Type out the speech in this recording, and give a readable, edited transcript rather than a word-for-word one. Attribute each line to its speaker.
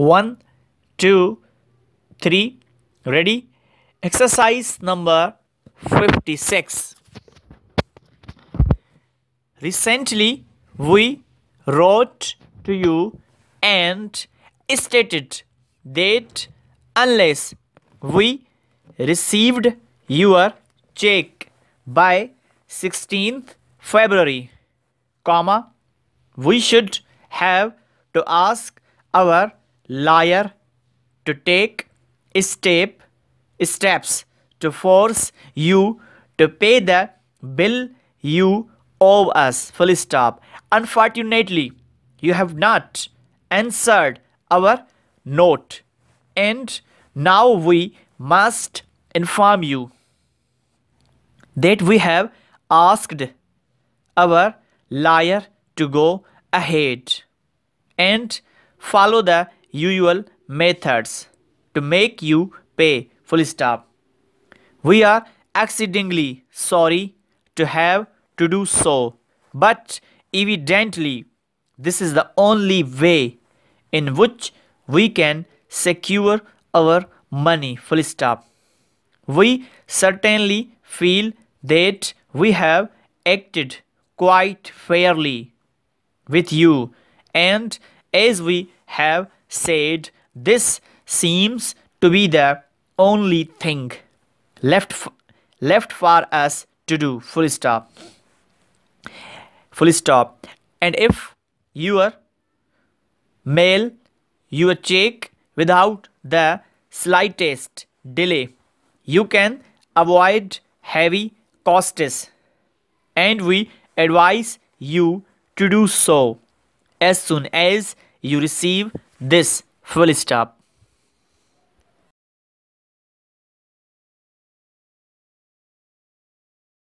Speaker 1: 1, 2, 3. Ready? Exercise number 56. Recently, we wrote to you and stated that unless we received your check by 16th February, we should have to ask our lawyer to take steps to force you to pay the bill you owe us. Full stop. Unfortunately, you have not answered our note, and now we must inform you that we have asked our lawyer to go ahead and follow the usual methods to make you pay. Full stop. We are exceedingly sorry to have to do so, but evidently this is the only way in which we can secure our money. Full stop. We certainly feel that we have acted quite fairly with you, and as we have said, this seems to be the only thing left for us to do. Full stop. Full stop. And if you mail your check without the slightest delay, you can avoid heavy costs, and we advise you to do so as soon as you receive this. Full stop.